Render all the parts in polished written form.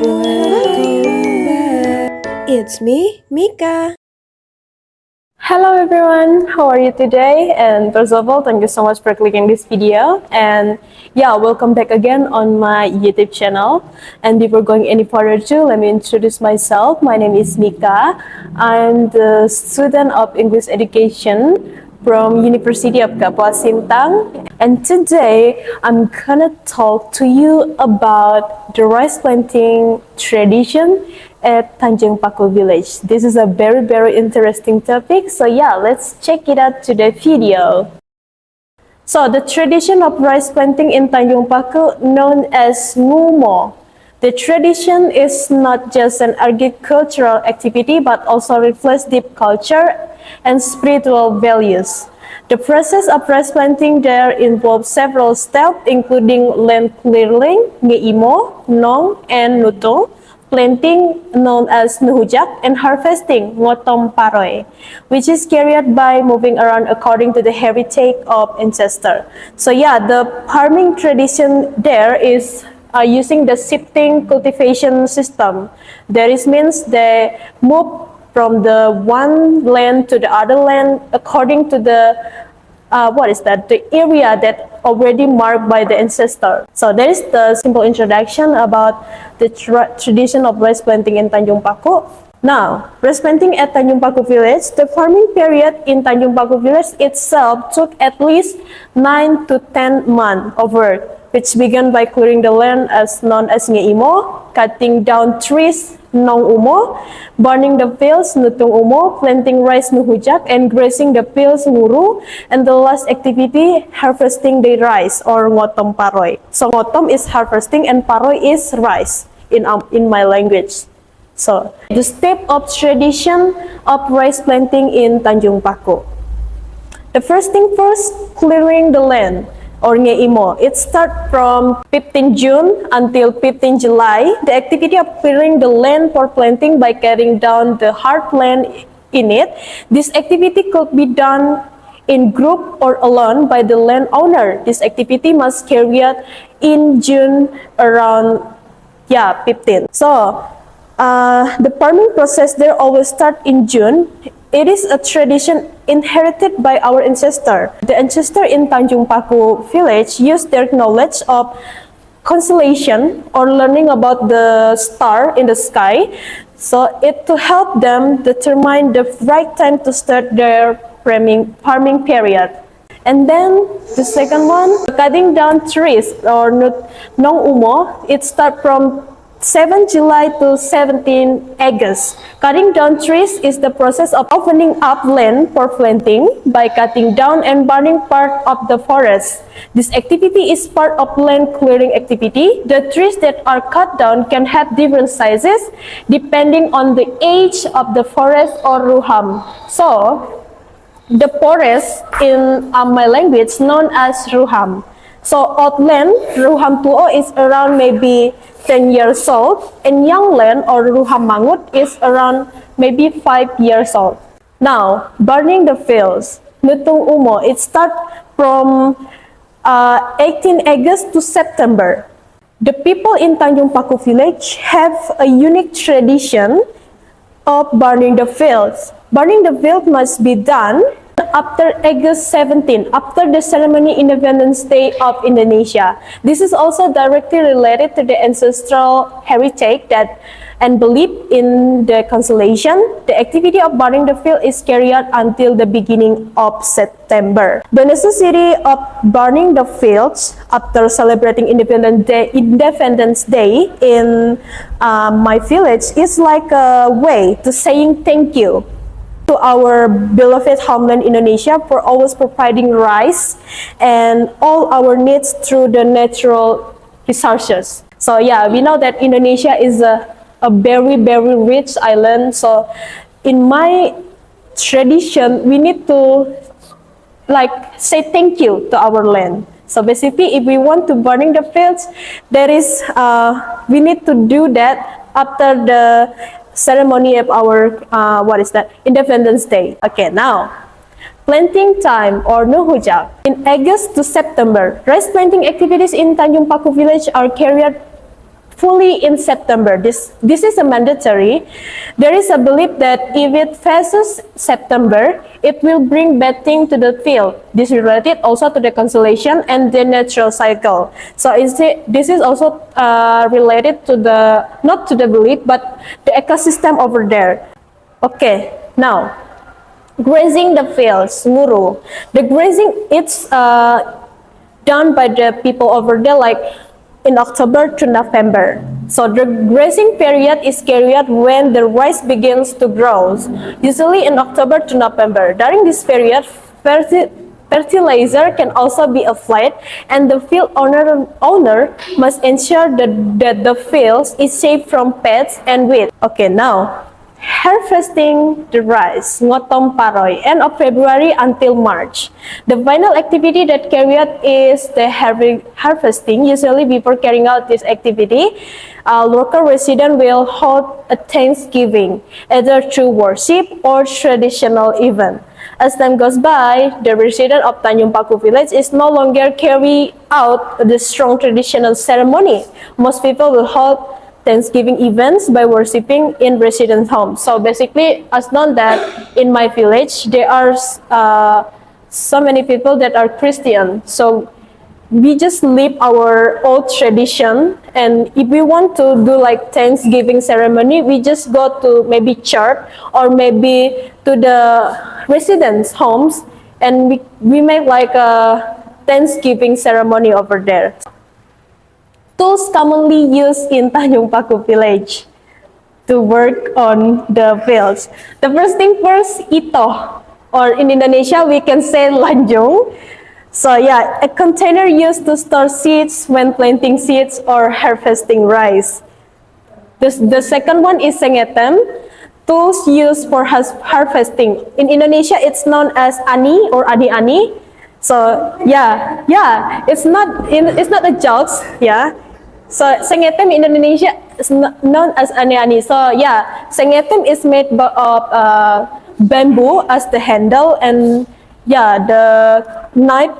Welcome back. It's me, Mikha. Hello everyone, how are you today? And first of all, thank you so much for clicking this video. And yeah, welcome back again on my YouTube channel. And before going any further ado, let me introduce myself. My name is Mikha. I'm the student of English education from University of Kapuas Sintang. And today, I'm gonna talk to you about the rice planting tradition at Tanjung Paku village. This is a very interesting topic. So yeah, let's check it out to the video. So the tradition of rice planting in Tanjung Paku, known as ngumo. The tradition is not just an agricultural activity but also reflects deep culture and spiritual values. The process of rice planting there involves several steps, including land clearing, ngeimo, nong, and nutung, planting, known as nuhujak, and harvesting, ngotong paroy, which is carried by moving around according to the heritage of ancestor. So yeah, the farming tradition there is using the shifting cultivation system. That is means they move from the one land to the other land according to the the area that already marked by the ancestor. So that is the simple introduction about the tradition of rice planting in Tanjung Paku. Now, rice planting at Tanjung Paku village, the farming period in Tanjung Paku village itself took at least 9 to 10 months of work, which began by clearing the land as known as ngeimo, cutting down trees, nong umo, burning the fields, nutung umo, planting rice nuhujak, and grazing the fields nguru, and the last activity, harvesting the rice or ngotong paroy. So ngotom is harvesting and paroy is rice in my language. So the step of tradition of rice planting in Tanjung Paku. The first thing first, clearing the land, or ngeimo. It starts from 15 June until 15 July. The activity of clearing the land for planting by cutting down the hard land in it. This activity could be done in group or alone by the landowner. This activity must carry out in June around 15. So the farming process there always start in June. It is a tradition inherited by our ancestor. The ancestor in Tanjung Paku village used their knowledge of constellation or learning about the star in the sky, so it to help them determine the right time to start their farming period. And then the second one, cutting down trees or nong umo. It starts from 7 July to 17 August. Cutting down trees is the process of opening up land for planting by cutting down and burning part of the forest. This activity is part of land clearing activity. The trees that are cut down can have different sizes depending on the age of the forest or ruham. So the forest in my language known as ruham. So old land, ruham tuo, is around maybe 10 years old, and young land or ruham mangut is around maybe 5 years old. Now, burning the fields, nutung umo, it starts from 18 August to September. The people in Tanjung Paku village have a unique tradition of burning the fields. Burning the field must be done after August 17, after the ceremony Independence Day of Indonesia. This is also directly related to the ancestral heritage and belief in the constellation. The activity of burning the field is carried out until the beginning of September. The necessity of burning the fields after celebrating Independence Day in my village is like a way to saying thank you to our beloved homeland Indonesia for always providing rice and all our needs through the natural resources. So yeah, we know that Indonesia is a very rich island. So in my tradition, we need to say thank you to our land. So basically, if we want to burning the fields, we need to do that after the ceremony of our Independence Day. Okay, now planting time or nuhujak. In August to September, rice planting activities in Tanjung Paku village are carried fully in September. This is a mandatory. There is a belief that if it passes September, it will bring bad thing to the field. This is related also to the constellation and the natural cycle. So this is also related to the, not to the belief, but the ecosystem over there. Okay, now grazing the fields, nguru. The grazing, it's done by the people over there like in October to November. So the grazing period is carried when the rice begins to grow, usually in October to November. During this period, fertilizer can also be applied, and the field owner must ensure that the field is safe from pests and weeds. Okay, now harvesting the rice, ngotong paroy, end of February until March. The final activity that carried is the harvesting. Usually before carrying out this activity, local resident will hold a Thanksgiving, either through worship or traditional event. As time goes by, the resident of Tanjung Paku village is no longer carry out the strong traditional ceremony. Most people will hold Thanksgiving events by worshiping in residence homes. So basically, as known that in my village, there are so many people that are Christian. So we just live our old tradition, and if we want to do like Thanksgiving ceremony, we just go to maybe church or maybe to the residence homes, and we make like a Thanksgiving ceremony over there. Tools commonly used in Tanjung Paku village to work on the fields. The first thing first, ito, or in Indonesia we can say lanjung. So yeah, a container used to store seeds when planting seeds or harvesting rice. The second one is sengetem, tools used for harvesting. In Indonesia, it's known as ani or ani-ani. So yeah, it's not a jokes, yeah. So sengetem in Indonesia is known as ani-ani. So yeah, sengetem is made of bamboo as the handle, and yeah, the knife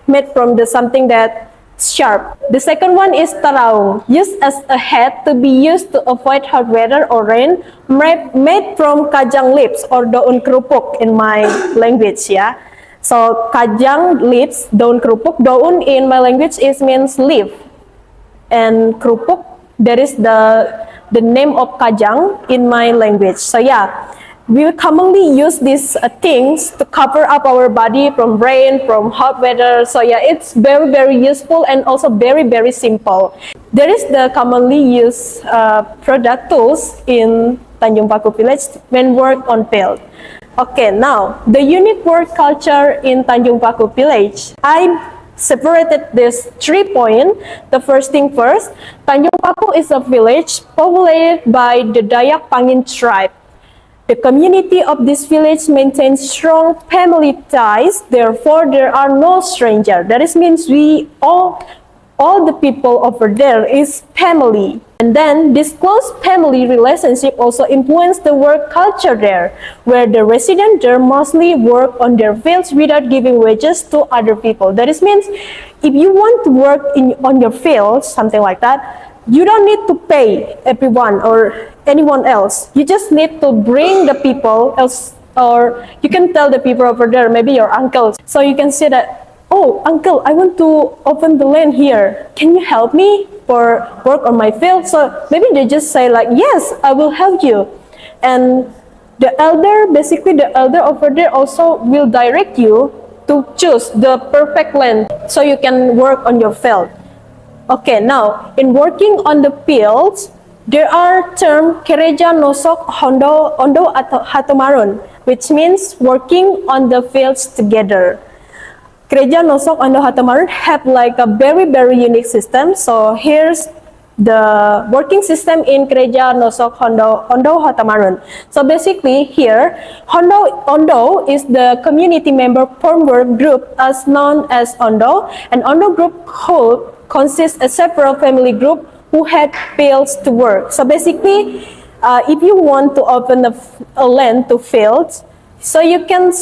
made from something that sharp. The second one is tarau, used as a hat to be used to avoid hot weather or rain, made from kajang leaves or daun kerupuk in my language, yeah. So kajang leaves, daun kerupuk. Daun in my language means leaf, and kerupuk, that is the name of kajang in my language. So yeah, we commonly use these things to cover up our body from rain, from hot weather. So yeah, it's very, very useful and also very, very simple. There is the commonly used product tools in Tanjung Paku village when work on field. Okay, now the unique work culture in Tanjung Paku village. I separated this 3 points. The first thing first, Tanjung Paku is a village populated by the Dayak Pangin tribe. The community of this village maintains strong family ties, therefore there are no strangers. That means we all the people over there is family. And then this close family relationship also influence the work culture there, where the residents there mostly work on their fields without giving wages to other people. That means if you want to work on your field, something like that, you don't need to pay everyone or anyone else. You just need to bring the people else, or you can tell the people over there, maybe your uncles. So you can say that, oh, uncle, I want to open the land here. Can you help me for work on my field? So maybe they just say like, yes, I will help you. And the elder, basically the elder over there also will direct you to choose the perfect land so you can work on your field. Okay, now in working on the fields, there are terms kereja nosok ondo atau hatomarun, which means working on the fields together. Kereja nosok ondo hatomarun have like a very, very unique system. So here's the working system in Kereja nosok ondo hatomarun. So basically here, ondo is the community member form work group as known as ondo, and ondo group whole consists of several family group who had fields to work. So basically, if you want to open a land to fields, so you can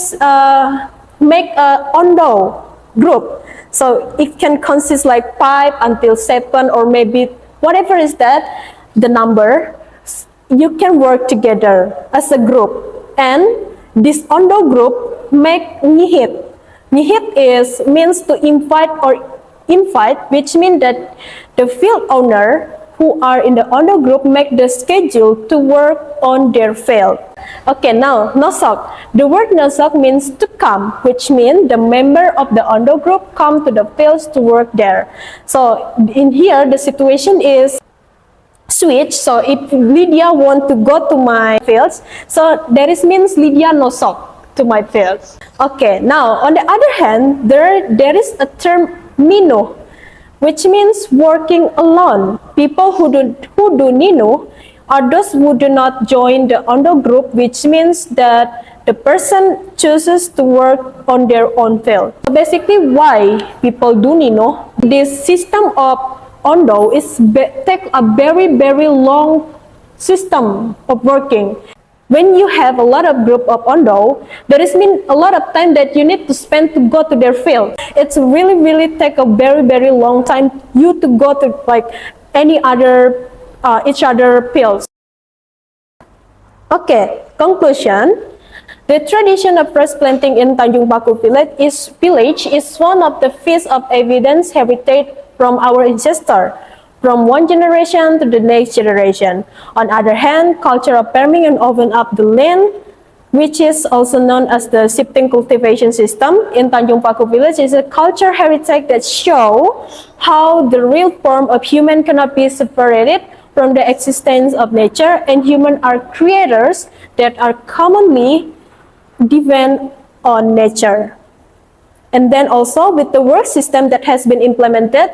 make a ondo group. So it can consist like 5 until 7 or maybe whatever is that, the number, you can work together as a group. And this ondo group make ngihit. Ngihit means to invite or invite, which means that the field owner who are in the ondo group make the schedule to work on their field. Okay, now nosok. The word nosok means to come, which means the member of the ondo group come to the fields to work there. So in here the situation is switch. So if Lydia want to go to my fields, so that is means Lydia nosok to my fields. Okay, now on the other hand, there is a term mino, which means working alone. People who do nino are those who do not join the ondo group, which means that the person chooses to work on their own field. So basically, why people do nino? This system of ondo take a very long system of working. When you have a lot of group of ondo, there is mean a lot of time that you need to spend to go to their field. It's really take a very long time you to go to like any other each other fields. Okay, conclusion. The tradition of rice planting in Tanjung Paku village is one of the piece of evidence heritage from our ancestors, from one generation to the next generation. On the other hand, culture of farming and open up the land, which is also known as the shifting cultivation system in Tanjung Paku village, is a culture heritage that show how the real form of human cannot be separated from the existence of nature, and humans are creators that are commonly depend on nature. And then also with the work system that has been implemented,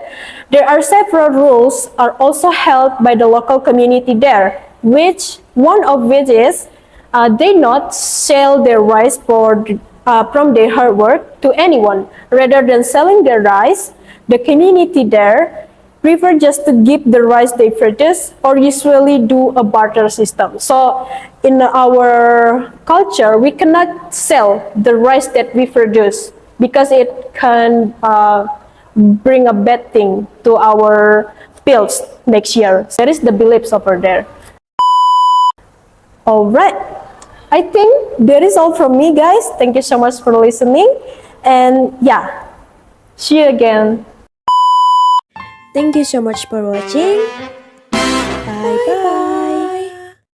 there are several rules are also held by the local community there, which one of which is they not sell their rice from their hard work to anyone. Rather than selling their rice, the community there prefer just to give the rice they produce or usually do a barter system. So in our culture, we cannot sell the rice that we produce because it can bring a bad thing to our fields next year. So that is the beliefs over there. Alright, I think that is all from me, guys. Thank you so much for listening. And yeah, see you again. Thank you so much for watching. Bye bye.